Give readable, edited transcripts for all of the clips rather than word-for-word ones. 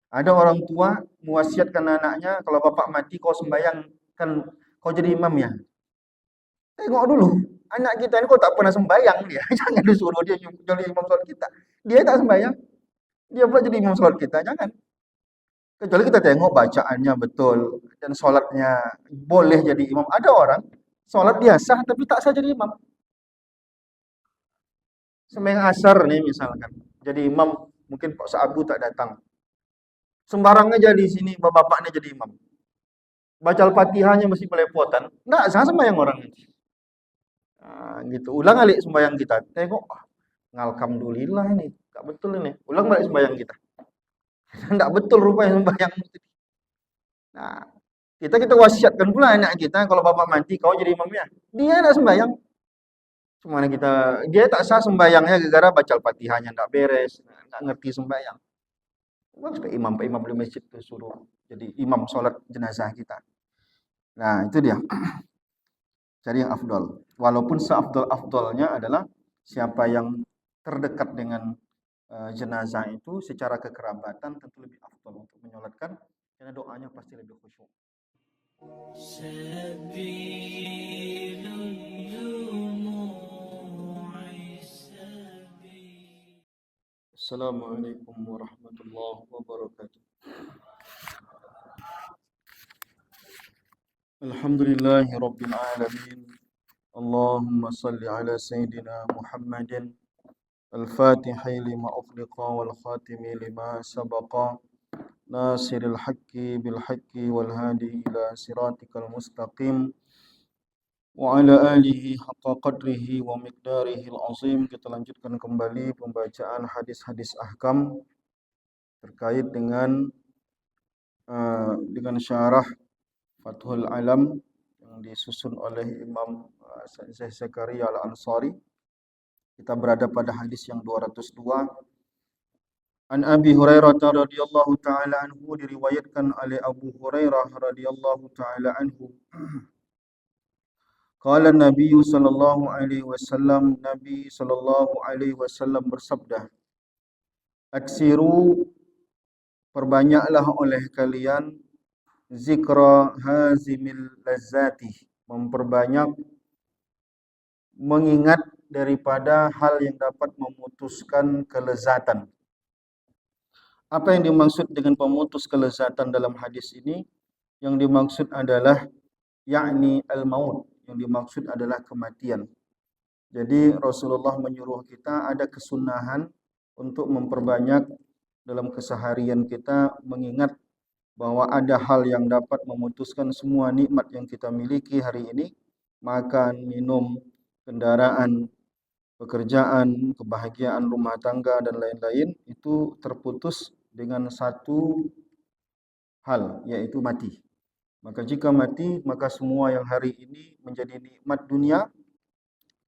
Ada orang tua mewasiatkan anaknya, kalau bapak mati kau sembahyang, kan kau jadi imam ya. Tengok dulu, anak kita ini kok tak pernah sembahyang dia. Jangan disuruh dia jadi imam sholat kita. Dia tak sembahyang, dia pula jadi imam sholat kita. Jangan. Kecuali kita tengok bacaannya betul dan sholatnya boleh jadi imam. Ada orang sholat dia sah tapi tak sah jadi imam. Sembahyang asar nih misalkan. Jadi imam, mungkin Pak Sa'abu tak datang. Sembarang aja di sini bapak-bapaknya jadi imam. Baca Al-Fatihahnya mesti belepotan. Nggak sah sembahyang orang itu. Nah, gitu. Ulang alik sembahyang kita. Tengok, alhamdulillah ini. Tak betul ini. Ulang balik sembahyang kita. Nggak betul rupanya sembahyang. Nah, kita wasiatkan pula anak kita, kalau bapak mati kau jadi imamnya. Dia nak sembahyang. Cuma kita, dia tak sah sembahyangnya gara-gara baca Al-Fatihahnya nggak beres, nggak ngerti sembahyang. Bukan supaya imam di masjid itu suruh jadi imam sholat jenazah kita. Nah, itu dia. Cari yang afdol. Walaupun seafdol-afdolnya adalah siapa yang terdekat dengan jenazah itu secara kekerabatan tentu lebih afdol untuk menyolatkan, karena doanya pasti lebih khusyuk. Assalamualaikum warahmatullahi wabarakatuh. Alhamdulillahi rabbil alamin. Allahumma salli ala sayyidina Muhammadin al-fatihi lima ughliqa wal khatimi lima sabaqa nasiril haqqi bil haqqi wal hadi ila siratikal mustaqim wa ala alihi haqqa qadrihi wa miqdarihil azim. Kita lanjutkan kembali pembacaan hadis-hadis ahkam terkait dengan syarah Fathul Alam yang disusun oleh Imam Syekh Zakaria Al-Ansari. Kita berada pada hadis yang 202. An Abi Hurairah radhiyallahu taala anhu, diriwayatkan oleh Abu Hurairah radhiyallahu taala anhu. Qala Nabi sallallahu alaihi wasallam, Nabi sallallahu alaihi wasallam bersabda, "Aksiru, perbanyaklah oleh kalian zikra hazimil lazzati, memperbanyak mengingat daripada hal yang dapat memutuskan kelezatan." Apa yang dimaksud dengan pemutus kelezatan dalam hadis ini? Yang dimaksud adalah yakni al-maut, yang dimaksud adalah kematian. Jadi Rasulullah menyuruh kita ada kesunahan untuk memperbanyak dalam keseharian kita mengingat bahwa ada hal yang dapat memutuskan semua nikmat yang kita miliki hari ini, makan, minum, kendaraan, pekerjaan, kebahagiaan rumah tangga dan lain-lain, itu terputus dengan satu hal, yaitu mati. Maka jika mati, maka semua yang hari ini menjadi nikmat dunia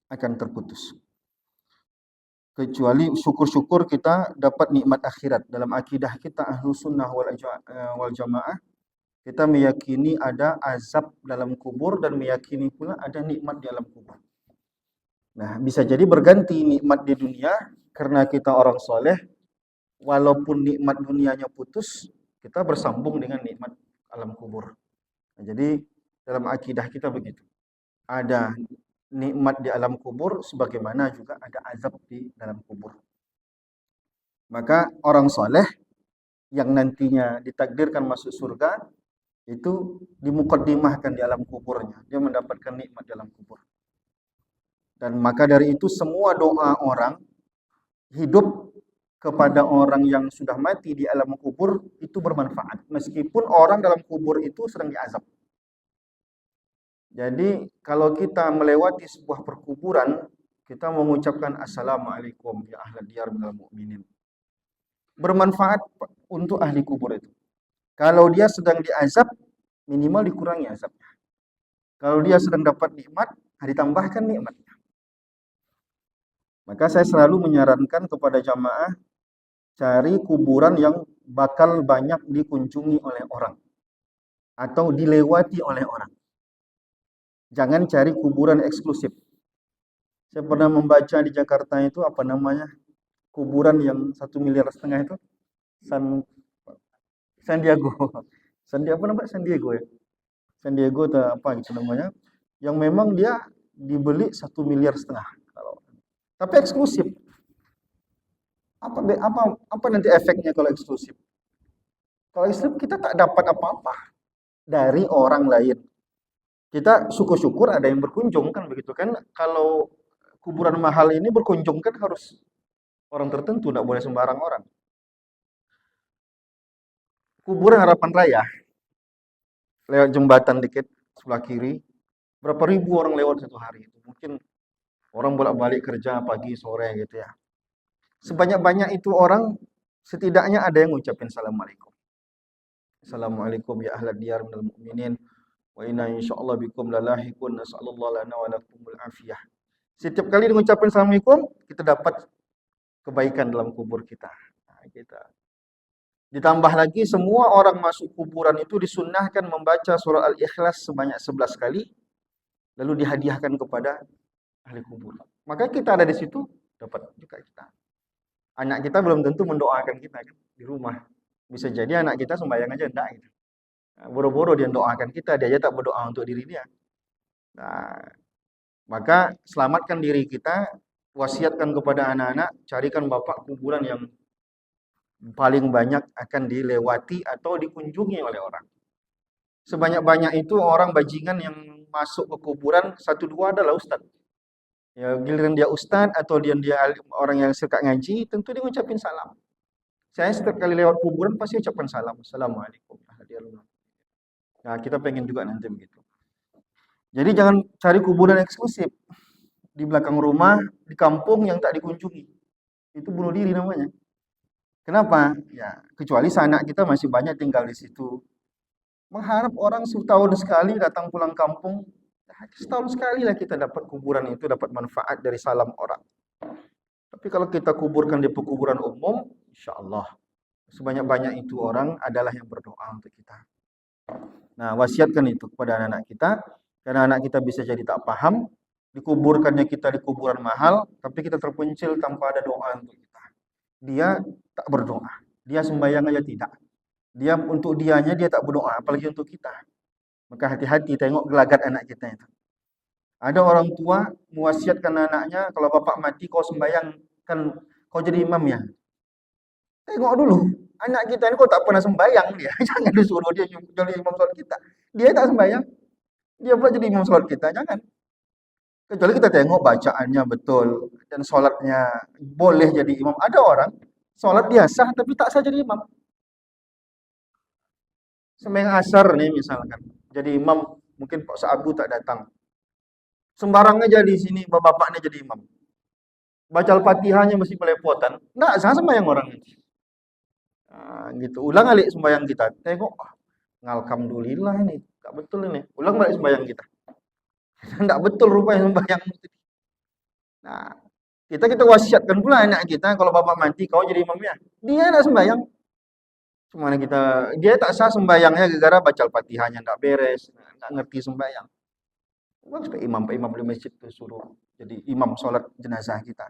akan terputus. Kecuali syukur-syukur kita dapat nikmat akhirat. Dalam akidah kita Ahlus Sunnah wal Jamaah, kita meyakini ada azab dalam kubur dan meyakini pula ada nikmat di alam kubur. Nah, bisa jadi berganti nikmat di dunia karena kita orang soleh, walaupun nikmat dunianya putus, kita bersambung dengan nikmat alam kubur. Nah, jadi dalam akidah kita begitu. Ada nikmat di alam kubur sebagaimana juga ada azab di dalam kubur. Maka orang soleh yang nantinya ditakdirkan masuk surga itu dimukaddimahkan di alam kuburnya. Dia mendapatkan nikmat dalam kubur. Dan maka dari itu semua doa orang hidup kepada orang yang sudah mati di alam kubur itu bermanfaat. Meskipun orang dalam kubur itu sedang diazab. Jadi kalau kita melewati sebuah perkuburan, kita mengucapkan assalamualaikum ya ahla diyar minal mu'minin. Bermanfaat untuk ahli kubur itu. Kalau dia sedang diazab, minimal dikurangi azabnya. Kalau dia sedang dapat nikmat, ditambahkan nikmatnya. Maka saya selalu menyarankan kepada jamaah, cari kuburan yang bakal banyak dikunjungi oleh orang atau dilewati oleh orang. Jangan cari kuburan eksklusif. Saya pernah membaca di Jakarta itu kuburan yang 1,5 miliar itu, San Diego. Apa namanya? San Diego ya. San Diego atau apa gitu namanya. Yang memang dia dibeli 1,5 miliar. Tapi eksklusif. Apa nanti efeknya kalau eksklusif? Kalau eksklusif kita tak dapat apa-apa dari orang lain. Kita syukur-syukur ada yang berkunjung kan begitu kan. Kalau kuburan mahal ini berkunjung kan harus orang tertentu, tidak boleh sembarang orang. Kuburan Harapan Raya, lewat jembatan dikit sebelah kiri, berapa ribu orang lewat satu hari itu. Mungkin orang bolak-balik kerja pagi sore gitu ya. Sebanyak-banyak itu orang, setidaknya ada yang ngucapin Assalamualaikum. Assalamualaikum ya ahlad diyar minal mu'minin wa inna insyaallah bikum lalahiqun nas'alullah lana wa lakumul afiyah. Setiap kali mengucapkan Assalamualaikum, kita dapat kebaikan dalam kubur kita. Nah, kita. Ditambah lagi semua orang masuk kuburan itu disunnahkan membaca surah Al-Ikhlas sebanyak 11 kali, lalu dihadiahkan kepada ahli kubur. Maka kita ada di situ, dapat juga kita. Anak kita belum tentu mendoakan kita kan di rumah. Bisa jadi anak kita sembahyang aja enggak gitu. Nah, boro-boro dia doakan kita, dia aja tak berdoa untuk diri dia. Nah, maka selamatkan diri kita, wasiatkan kepada anak-anak, carikan bapak kuburan yang paling banyak akan dilewati atau dikunjungi oleh orang. Sebanyak-banyak itu orang bajingan yang masuk ke kuburan, 1-2 adalah ustaz. Ya, giliran dia ustaz atau dia orang yang suka ngaji, tentu dia ngucapin salam. Saya setiap kali lewat kuburan pasti ucapkan salam. Assalamualaikum. Nah, kita pengen juga nanti begitu. Jadi jangan cari kuburan eksklusif di belakang rumah, di kampung yang tak dikunjungi. Itu bunuh diri namanya. Kenapa? Ya, kecuali sanak kita masih banyak tinggal di situ. Mengharap orang setahun sekali datang pulang kampung, setahun sekali lah kita dapat kuburan itu, dapat manfaat dari salam orang. Tapi kalau kita kuburkan di pekuburan umum, insya Allah sebanyak-banyak itu orang adalah yang berdoa untuk kita. Nah, wasiatkan itu kepada anak-anak kita, karena anak kita bisa jadi tak paham, dikuburkannya kita di kuburan mahal, tapi kita terpencil tanpa ada doa untuk kita. Dia tak berdoa, dia sembahyang aja tidak. Dia untuk dianya dia tak berdoa, apalagi untuk kita. Maka hati-hati tengok gelagat anak kita itu. Ada orang tua mewasiatkan anaknya, kalau bapak mati kau sembahyang, kan kau jadi imam ya. Tengok dulu, anak kita ini kok tak pernah sembahyang dia. Jangan disuruh dia jadi imam sholat kita. Dia tak sembahyang, dia pula jadi imam sholat kita, jangan. Kecuali kita tengok bacaannya betul dan sholatnya boleh jadi imam. Ada orang sholat dia sah tapi tak sah jadi imam. Sembahyang asar nih misalkan, jadi imam mungkin Pak Sa'abu tak datang. Sembarangnya jadi sini, bapaknya jadi imam. Baca Al-Fatihahnya mesti belepotan. Enggak sah sembahyang orang itu. Nah, gitu. Ulang alik sembahyang kita. Tengok, alhamdulillah ini, tak betul ini. Ulang balik sembahyang kita. Enggak betul rupanya sembahyang. Nah, kita wasiatkan pula anak kita, kalau bapak mati kau jadi imamnya. Dia nak sembahyang. Cuma kita, dia tak sah sembahyangnya gara-gara baca Al-Fatihahnya enggak beres, enggak ngerti sembahyang. Pak imam di masjid itu suruh jadi imam sholat jenazah kita.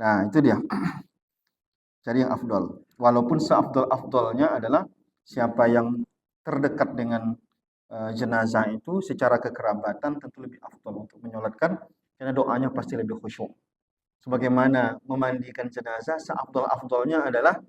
Nah, itu dia. Cari yang afdol. Walaupun seafdol-afdolnya adalah siapa yang terdekat dengan jenazah itu secara kekerabatan tentu lebih afdol untuk menyolatkan, karena doanya pasti lebih khusyuk. Sebagaimana memandikan jenazah, seafdol-afdolnya adalah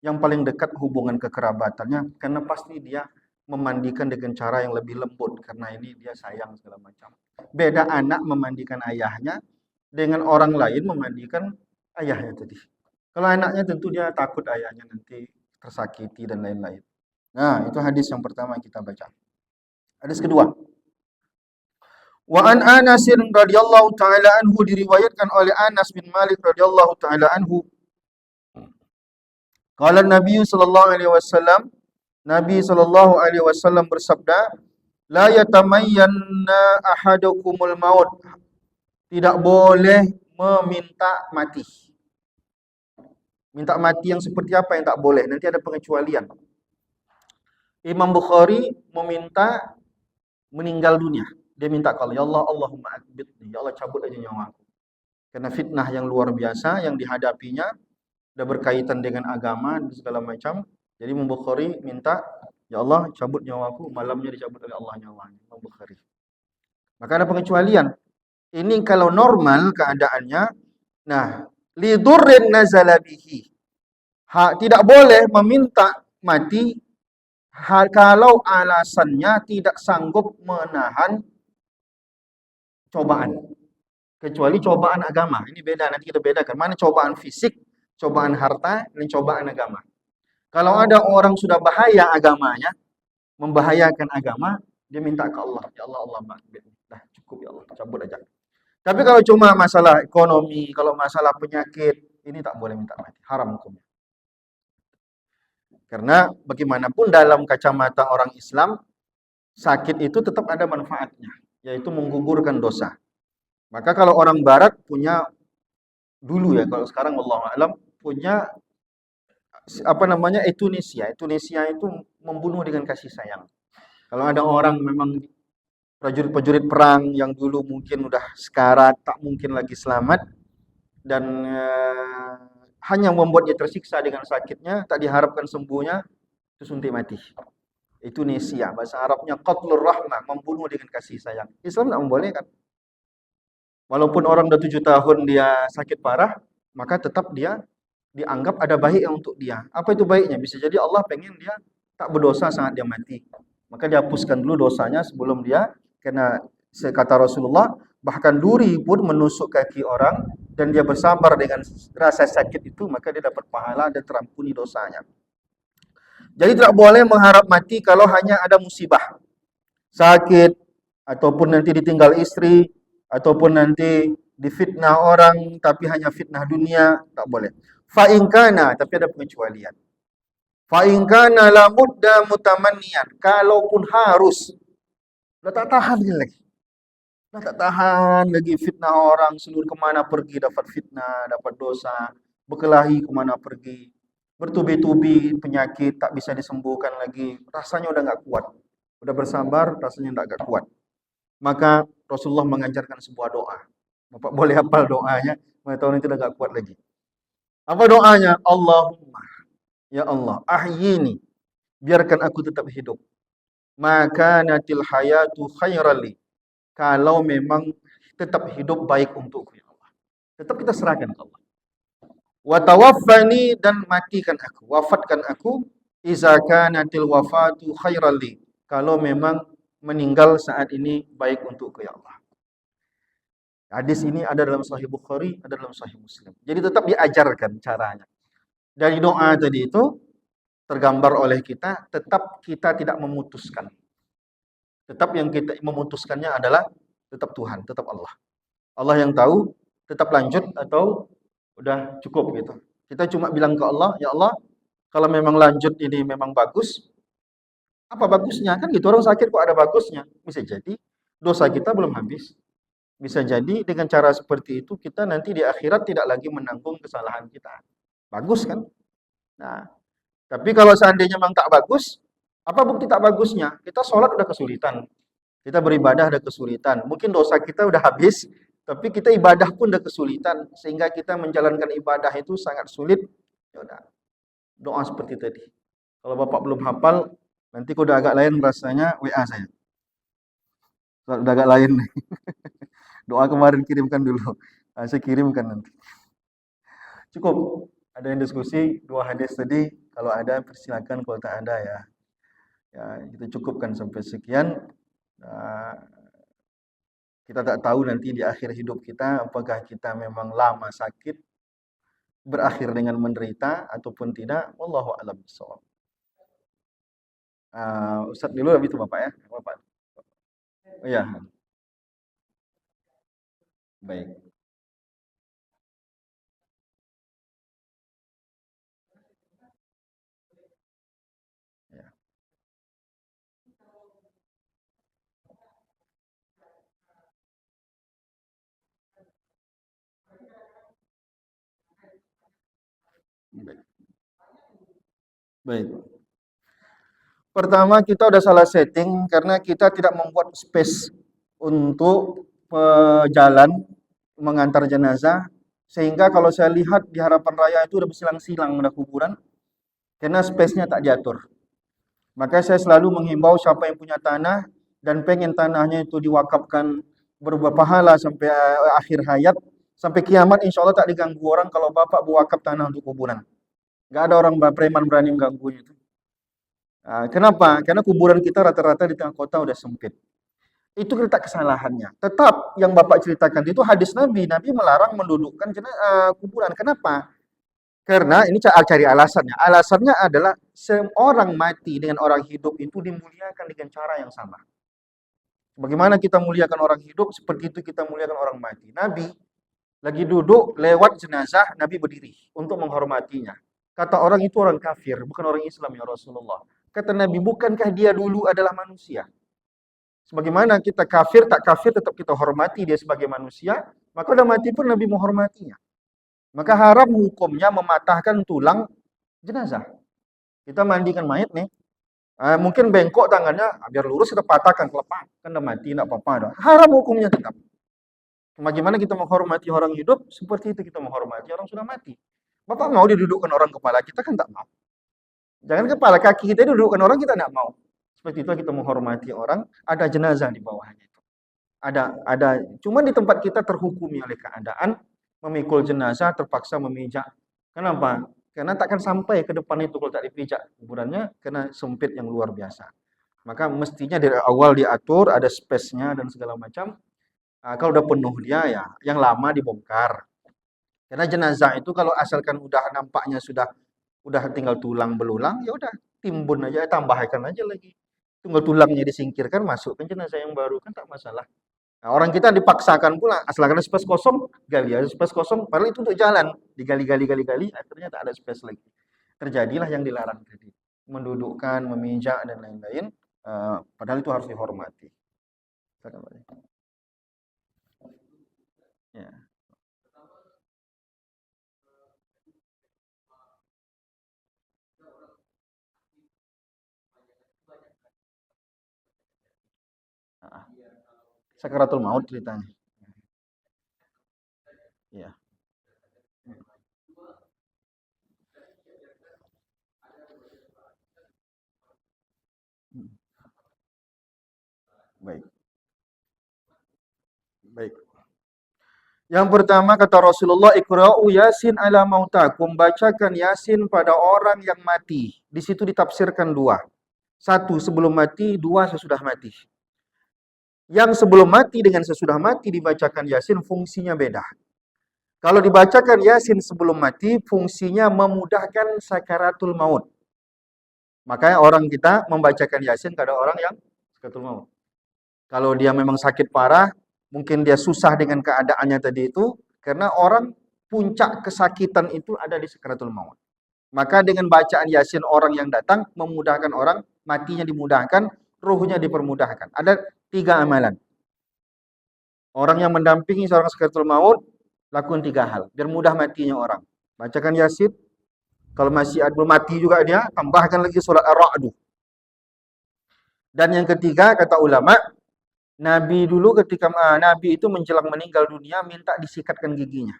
yang paling dekat hubungan kekerabatannya, karena pasti dia memandikan dengan cara yang lebih lembut, karena ini dia sayang segala macam. Beda anak memandikan ayahnya dengan orang lain memandikan ayahnya tadi. Kalau anaknya tentu dia takut ayahnya nanti tersakiti dan lain-lain. Nah, itu hadis yang pertama yang kita baca. Hadis kedua. Wa an Anas radhiyallahu taala anhu, diriwayatkan oleh Anas bin Malik radhiyallahu taala anhu. Qala Nabi sallallahu alaihi wasallam, Nabi sallallahu alaihi wasallam bersabda, la yatamayyanna ahadukumul maut. Tidak boleh meminta mati. Minta mati yang seperti apa yang tak boleh? Nanti ada pengecualian. Imam Bukhari meminta meninggal dunia. Dia minta kalau ya Allah, Allahumma akbitni, ya Allah cabut aja nyawaku. Karena fitnah yang luar biasa yang dihadapinya, udah berkaitan dengan agama dan segala macam. Jadi Imam Bukhari minta, ya Allah cabut nyawaku, malamnya dicabut oleh Allah nyawanya. Imam Bukhari. Maka ada pengecualian. Ini kalau normal keadaannya, nah, lidurrin nazala bihi. Tidak boleh meminta mati kalau alasannya tidak sanggup menahan cobaan. Kecuali cobaan agama. Ini beda, nanti kita bedakan. Mana cobaan fisik, cobaan harta, dan cobaan agama. Kalau ada orang sudah bahaya agamanya, membahayakan agama, dia minta ke Allah. Ya Allah, Allah maafkan. Dah cukup ya Allah, cabut aja. Tapi kalau cuma masalah ekonomi, kalau masalah penyakit, ini tak boleh minta mati. Haram hukumnya. Karena bagaimanapun dalam kacamata orang Islam, sakit itu tetap ada manfaatnya, yaitu menggugurkan dosa. Maka kalau orang barat punya dulu ya, kalau sekarang wallahu alam punya apa namanya euthanasia. Euthanasia itu membunuh dengan kasih sayang. Kalau ada orang memang prajurit-prajurit perang yang dulu mungkin udah sekarat, tak mungkin lagi selamat dan hanya membuat dia tersiksa dengan sakitnya, tak diharapkan sembuhnya, itu suntik mati. Euthanasia, bahasa Arabnya qatlur rahmah, membunuh dengan kasih sayang. Islam tak membolehkan. Walaupun orang udah 7 tahun dia sakit parah, maka tetap dia dianggap ada baik untuk dia. Apa itu baiknya? Bisa jadi Allah pengen dia tak berdosa saat dia mati. Maka dihapuskan dulu dosanya sebelum dia kena, kata Rasulullah, bahkan duri pun menusuk kaki orang dan dia bersabar dengan rasa sakit itu, maka dia dapat pahala dan terampuni dosanya. Jadi tidak boleh mengharap mati kalau hanya ada musibah, sakit, ataupun nanti ditinggal istri, ataupun nanti difitnah orang, tapi hanya fitnah dunia, tak boleh. Fa'inkana, tapi ada pengecualian. Fa'inkana la mudda mutamannian, kalaupun harus, dah tak tahan lagi. Dah tak tahan lagi fitnah orang, seluruh kemana pergi dapat fitnah, dapat dosa, berkelahi kemana pergi, bertubi-tubi penyakit tak bisa disembuhkan lagi, rasanya udah nggak kuat, udah bersabar, rasanya nggak kuat. Maka Rasulullah mengajarkan sebuah doa. Bapak boleh hafal doanya, tahun itu udah nggak kuat lagi. Apa doanya? Allahumma, ya Allah, ahyini, biarkan aku tetap hidup. Maka natil hayatu khairali, kalau memang tetap hidup baik untukku ya Allah. Tetap kita serahkan ke Allah. Wa tawaffani, dan matikan aku, wafatkan aku, iza kanatil wafatu khairali, kalau memang meninggal saat ini baik untukku ya Allah. Hadis ini ada dalam Sahih Bukhari, ada dalam Sahih Muslim. Jadi tetap diajarkan caranya. Dari doa tadi itu tergambar oleh kita, tetap kita tidak memutuskan. Tetap yang kita memutuskannya adalah tetap Tuhan, tetap Allah. Allah yang tahu, tetap lanjut atau udah cukup gitu. Kita cuma bilang ke Allah, ya Allah, kalau memang lanjut ini memang bagus, apa bagusnya? Kan gitu, orang sakit kok ada bagusnya. Bisa jadi dosa kita belum habis. Bisa jadi dengan cara seperti itu kita nanti di akhirat tidak lagi menanggung kesalahan kita. Bagus kan? Nah, tapi kalau seandainya memang tak bagus, apa bukti tak bagusnya? Kita sholat udah kesulitan. Kita beribadah udah kesulitan. Mungkin dosa kita udah habis, tapi kita ibadah pun udah kesulitan. Sehingga kita menjalankan ibadah itu sangat sulit. Ya udah, doa seperti tadi. Kalau Bapak belum hafal, nanti kalau udah agak lain rasanya, WA saya. Udah agak lain nih. Doa kemarin kirimkan dulu. Saya kirimkan nanti. Cukup. Ada yang diskusi 2 hadis tadi. Kalau ada persilakan, kalau tak ada ya. Ya, kita cukupkan sampai sekian. Kita tak tahu nanti di akhir hidup kita apakah kita memang lama sakit, berakhir dengan menderita ataupun tidak. Wallahu a'lam bishawab. Ustaz dulu habis itu Bapak ya. Bapak. Oh ya. Baik. Ya. Baik. Baik. Pertama, kita udah salah setting karena kita tidak membuat space untuk jalan mengantar jenazah, sehingga kalau saya lihat di Harapan Raya itu udah bersilang-silang, udah kuburan. karena space-nya tak diatur. Maka saya selalu menghimbau siapa yang punya tanah dan pengen tanahnya itu diwakafkan berpahala sampai akhir hayat, sampai kiamat insya Allah tak diganggu orang kalau bapak berwakaf tanah untuk kuburan. Gak ada orang preman berani mengganggunya itu. Kenapa? Karena kuburan kita rata-rata di tengah kota udah sempit. Itu letak kesalahannya. Tetap yang Bapak ceritakan itu hadis Nabi. Nabi melarang mendudukkan kuburan. Kenapa? Karena ini cari alasannya. Alasannya adalah seorang mati dengan orang hidup itu dimuliakan dengan cara yang sama. Bagaimana kita muliakan orang hidup, seperti itu kita muliakan orang mati. Nabi lagi duduk lewat jenazah, Nabi berdiri untuk menghormatinya. Kata orang itu orang kafir, bukan orang Islam ya Rasulullah. Kata Nabi, bukankah dia dulu adalah manusia? Sebagaimana kita kafir, tak kafir, tetap kita hormati dia sebagai manusia, maka udah mati pun Nabi menghormatinya. Maka haram hukumnya mematahkan tulang jenazah. Kita mandikan mayat nih, mungkin bengkok tangannya, biar lurus kita patahkan, kelepas. Kan udah mati, tidak apa-apa. Haram hukumnya tetap. Bagaimana kita menghormati orang hidup, seperti itu kita menghormati orang sudah mati. Bapak mau didudukkan orang kepala kita, kan tak mau. Jangan kepala kaki kita didudukkan orang, kita tidak mau. Seperti itu kita menghormati orang, ada jenazah di bawahnya itu. Ada, cuman di tempat kita terhukumi oleh keadaan, memikul jenazah terpaksa memijak. Kenapa? Karena takkan sampai ke depan itu kalau tak dipijak kuburannya, karena sempit yang luar biasa. Maka mestinya dari awal diatur, ada space-nya dan segala macam. Kalau udah penuh dia ya, yang lama dibongkar. Karena jenazah itu kalau asalkan udah nampaknya udah tinggal tulang belulang, ya udah timbun aja, tambahkan aja lagi. Tunggal tulangnya disingkirkan, masukkan jenazah yang baru, kan tak masalah. Nah, orang kita dipaksakan pula, asalkan ada space kosong, gali aja space kosong, padahal itu untuk jalan, digali, akhirnya tak ada space lagi. Terjadilah yang dilarang tadi, mendudukkan, memijak dan lain-lain, padahal itu harus dihormati. Ya. Sakaratul maut ceritanya. Ya. Baik. Baik. Yang pertama kata Rasulullah, Iqra'u Yasin ala mautakum, bacakan Yasin pada orang yang mati. Di situ ditafsirkan dua. Satu sebelum mati, dua sesudah mati. Yang sebelum mati dengan sesudah mati dibacakan Yasin fungsinya beda. Kalau dibacakan Yasin sebelum mati, fungsinya memudahkan sakaratul maut. Makanya orang kita membacakan Yasin pada orang yang sakaratul maut. Kalau dia memang sakit parah, mungkin dia susah dengan keadaannya tadi itu, karena orang puncak kesakitan itu ada di sakaratul maut. Maka dengan bacaan Yasin orang yang datang, memudahkan orang, matinya dimudahkan, ruhnya dipermudahkan. Ada 3 amalan. Orang yang mendampingi seorang sakaratul maut, lakukan 3 hal, biar mudah matinya orang. Bacakan Yasin, kalau masih belum mati juga dia, tambahkan lagi surat Ar-Ra'd. Dan yang ketiga, kata ulama, Nabi dulu ketika Nabi itu menjelang meninggal dunia minta disikatkan giginya.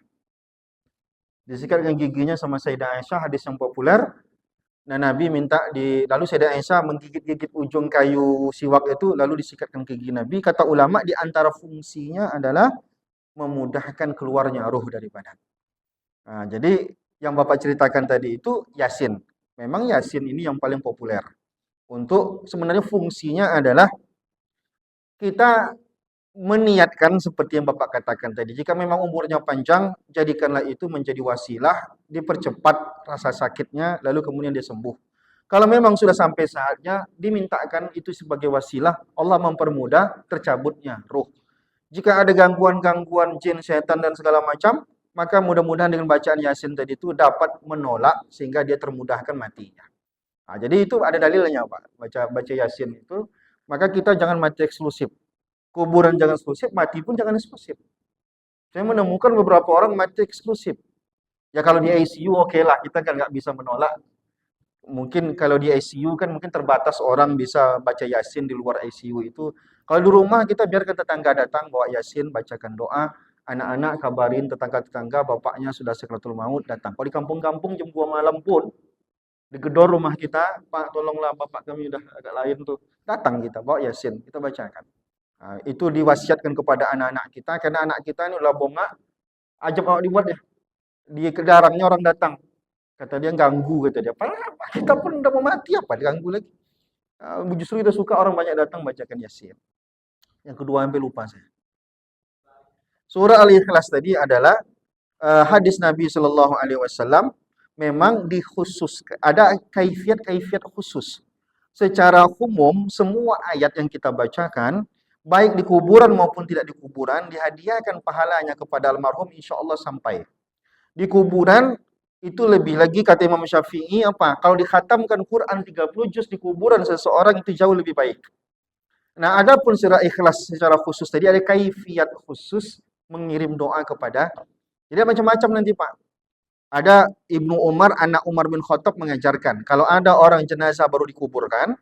Disikatkan giginya sama Sayyidah Aisyah, hadis yang populer. Nah, Nabi minta lalu Sayyidah Aisyah menggigit-gigit ujung kayu siwak itu lalu disikatkan gigi Nabi. Kata ulama di antara fungsinya adalah memudahkan keluarnya ruh dari badan. Nah, jadi yang Bapak ceritakan tadi itu Yasin. Memang Yasin ini yang paling populer. Untuk sebenarnya fungsinya adalah kita meniatkan seperti yang Bapak katakan tadi. Jika memang umurnya panjang, jadikanlah itu menjadi wasilah, dipercepat rasa sakitnya, lalu kemudian dia sembuh. Kalau memang sudah sampai saatnya, dimintakan itu sebagai wasilah, Allah mempermudah tercabutnya ruh. Jika ada gangguan-gangguan jin, setan, dan segala macam, maka mudah-mudahan dengan bacaan Yasin tadi itu dapat menolak, sehingga dia termudahkan matinya. Nah, jadi itu ada dalilnya Pak, baca Yasin itu. Maka kita jangan mati eksklusif. Kuburan jangan eksklusif, mati pun jangan eksklusif. Saya menemukan beberapa orang mati eksklusif. Ya kalau di ICU oke lah, kita kan nggak bisa menolak. Mungkin kalau di ICU kan mungkin terbatas orang bisa baca Yasin di luar ICU itu. Kalau di rumah kita biarkan tetangga datang bawa Yasin, bacakan doa. Anak-anak kabarin tetangga-tetangga bapaknya sudah sakratul maut datang. Kalau di kampung-kampung jam 2 malam pun Digedor rumah kita, Pak tolonglah bapak kami udah agak lain tuh. Datang kita bawa Yasin, kita bacakan. Nah, itu diwasiatkan kepada anak-anak kita karena anak kita ini ulah bongak, ajab awak dibuat ya. Di kedarangnya orang datang. Kata dia ganggu kata dia. Padahal kita pun udah mau mati apa diganggu lagi. Justru kita suka orang banyak datang bacakan Yasin. Yang kedua hampir lupa saya. Surah Al-Ikhlas tadi adalah hadis Nabi Shallallahu Alaihi Wasallam memang dikhusus ada kaifiat-kaifiat khusus. Secara umum semua ayat yang kita bacakan baik di kuburan maupun tidak di kuburan dihadiahkan pahalanya kepada almarhum insya Allah sampai. Di kuburan itu lebih lagi kata Imam Syafi'i apa? Kalau dikhatamkan Quran 30 juz di kuburan seseorang itu jauh lebih baik. Nah, adapun surah Ikhlas secara khusus tadi ada kaifiat khusus mengirim doa kepada. Jadi macam-macam nanti Pak. Ada Ibnu Umar, anak Umar bin Khattab mengajarkan, kalau ada orang jenazah baru dikuburkan,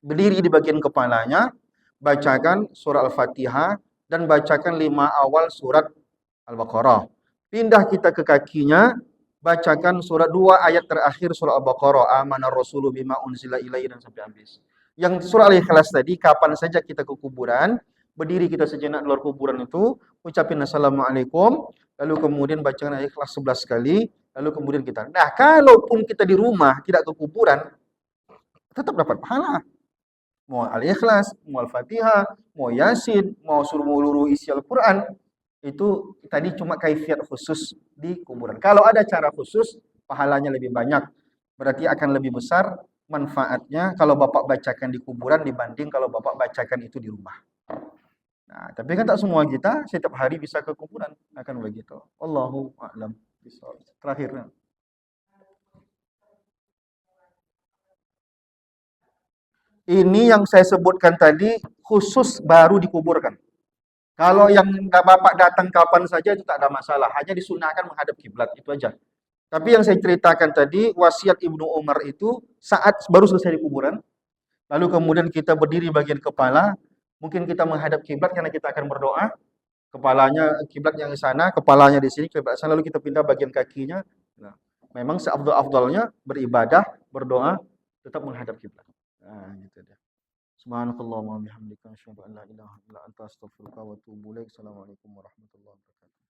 berdiri di bagian kepalanya, bacakan surah Al-Fatihah dan bacakan 5 awal surat Al-Baqarah. Pindah kita ke kakinya, bacakan surat 2 ayat terakhir surah Al-Baqarah, amanar rasulu bima unzila ilaihi dan sampai habis. Yang surah Al-Ikhlas tadi, kapan saja kita ke kuburan, berdiri kita sejenak di luar kuburan itu, ucapin assalamualaikum, lalu kemudian bacakan Al-Ikhlas 11 kali, lalu kemudian kita. Nah, kalaupun kita di rumah tidak ke kuburan, tetap dapat pahala. Mau Al-Ikhlas, mau Al-Fatihah, mau Yasin, mau seluruh isi Al-Quran, itu tadi cuma kaifiat khusus di kuburan. Kalau ada cara khusus, pahalanya lebih banyak. Berarti akan lebih besar manfaatnya kalau Bapak bacakan di kuburan dibanding kalau Bapak bacakan itu di rumah. Nah, tapi kan tak semua kita setiap hari bisa ke kuburan. Akan begitu. Allahu a'lam. Terakhirnya. Ini yang saya sebutkan tadi khusus baru dikuburkan. Kalau yang Bapak datang kapan saja itu tak ada masalah. Hanya disunahkan menghadap kiblat itu aja. Tapi yang saya ceritakan tadi wasiat Ibnu Umar itu saat baru selesai di kuburan, lalu kemudian kita berdiri bagian kepala, mungkin kita menghadap kiblat karena kita akan berdoa, kepalanya kiblat yang di sana, kepalanya di sini, kiblat sana, lalu kita pindah bagian kakinya. Nah, memang seafdal-afdalnya beribadah, berdoa tetap menghadap kiblat. Nah, gitu deh. Subhanakallahumma wa bihamdika asyhadu an la ilaha illa anta astaghfiruka wa atubu ilaik. Assalamualaikum warahmatullahi wabarakatuh.